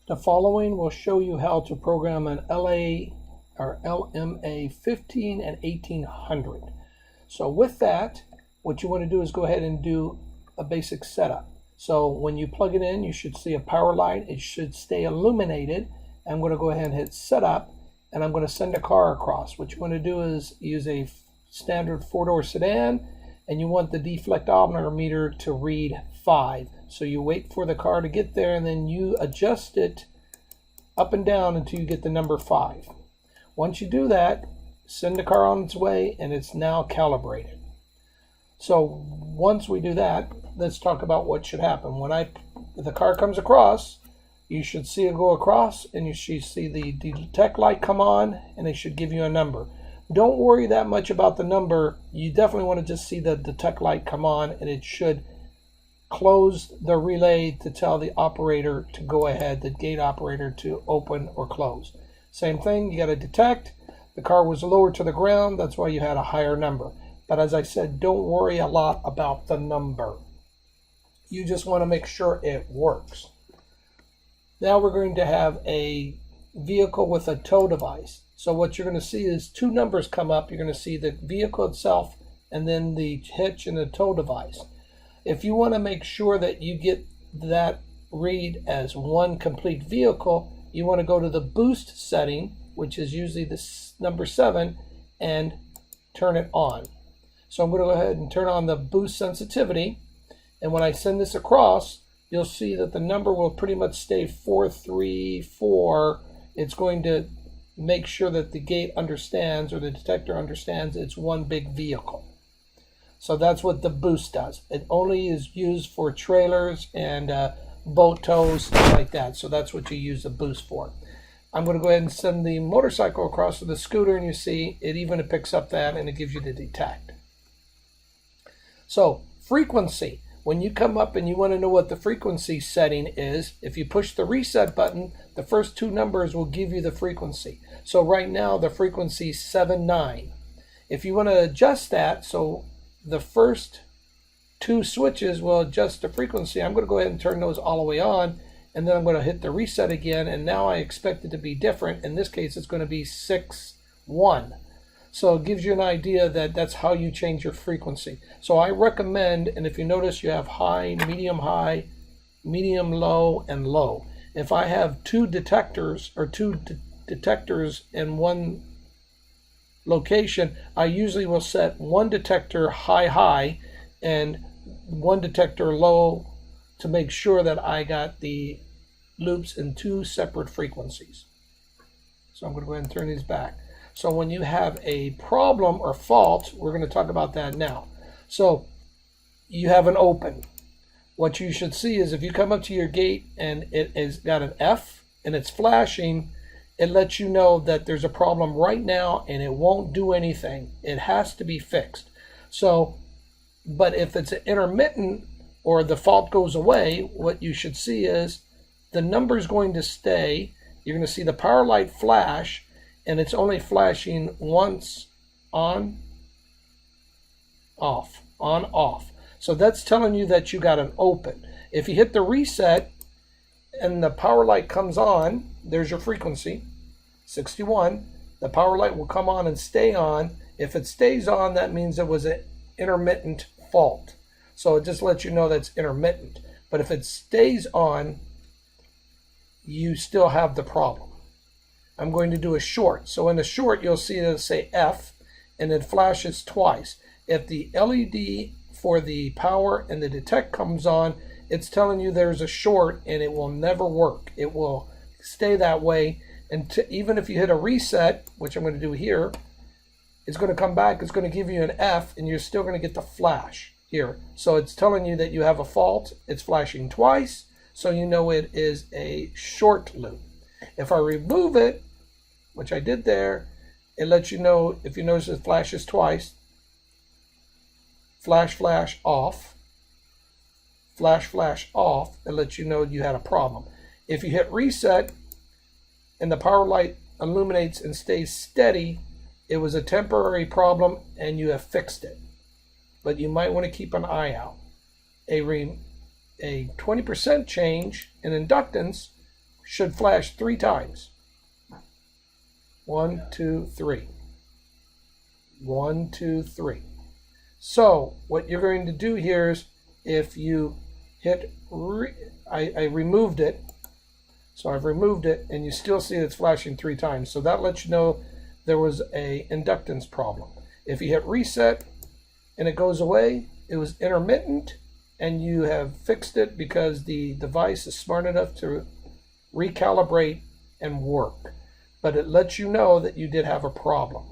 The following will show you how to program an LMA15 and 1800. So with that, what you want to do is go ahead and do a basic setup. So when you plug it in, you should see a power light. It should stay illuminated. I'm going to go ahead and hit setup, and I'm going to send a car across. What you want to do is use a standard four-door sedan, and you want the deflectometer meter to read 5. So you wait for the car to get there, and then you adjust it up and down until you get the number 5. Once you do that, send the car on its way, and it's now calibrated. So once we do that, let's talk about what should happen. If the car comes across, you should see it go across, and you should see the detect light come on, and it should give you a number. Don't worry that much about the number. You definitely want to just see the detect light come on, and it should close the relay to tell the operator to go ahead, the gate operator to open or close. Same thing, you got to detect. The car was lower to the ground, that's why you had a higher number. But as I said, don't worry a lot about the number. You just want to make sure it works. Now we're going to have a vehicle with a tow device. So what you're going to see is two numbers come up. You're going to see the vehicle itself and then the hitch and the tow device. If you want to make sure that you get that read as one complete vehicle, you want to go to the boost setting, which is usually this number 7, and turn it on. So I'm going to go ahead and turn on the boost sensitivity, and when I send this across, you'll see that the number will pretty much stay 434. It's going to make sure that the gate understands, or the detector understands, it's one big vehicle. So that's what the boost does. It only is used for trailers and boat tows, stuff like that. So that's what you use the boost for. I'm going to go ahead and send the motorcycle across to the scooter, and you see it even picks up that, and it gives you the detect. So frequency. When you come up and you want to know what the frequency setting is, if you push the reset button, the first two numbers will give you the frequency. So right now the frequency is 79. If you want to adjust that, so the first two switches will adjust the frequency, I'm going to go ahead and turn those all the way on, and then I'm going to hit the reset again, and now I expect it to be different. In this case, it's going to be 6-1. So it gives you an idea that that's how you change your frequency. So I recommend, and if you notice, you have high, medium, low, and low. If I have two detectors in one location, I usually will set one detector high and one detector low to make sure that I got the loops in two separate frequencies. So I'm going to go ahead and turn these back. So when you have a problem or fault, we're going to talk about that now. So you have an open. What you should see is if you come up to your gate and it has got an F and it's flashing, it lets you know that there's a problem right now and it won't do anything. It has to be fixed. So, but if it's intermittent or the fault goes away, what you should see is the number is going to stay. You're going to see the power light flash, and it's only flashing once on, off, on, off. So that's telling you that you got an open. If you hit the reset and the power light comes on, there's your frequency, 61. The power light will come on and stay on. If it stays on, that means it was an intermittent fault. So it just lets you know that's intermittent. But if it stays on, you still have the problem. I'm going to do a short. So in the short, you'll see it'll say F, and it flashes twice. If the LED for the power and the detect comes on, it's telling you there's a short, and it will never work. It will stay that way, and even if you hit a reset, which I'm going to do here, it's going to come back. It's going to give you an F, and you're still going to get the flash here. So it's telling you that you have a fault. It's flashing twice, so you know it is a short loop. If I remove it, which I did there, it lets you know, if you notice it flashes twice, flash, flash, off, flash, flash, off, it lets you know you had a problem. If you hit reset and the power light illuminates and stays steady, it was a temporary problem and you have fixed it. But you might want to keep an eye out. A 20% change in inductance should flash 3 times. 1, 2, 3. 1, 2, 3. So what you're going to do here is, if you hit, I removed it, so I've removed it, and you still see it's flashing 3 times. So that lets you know there was a inductance problem. If you hit reset and it goes away, it was intermittent, and you have fixed it because the device is smart enough to recalibrate and work. But it lets you know that you did have a problem.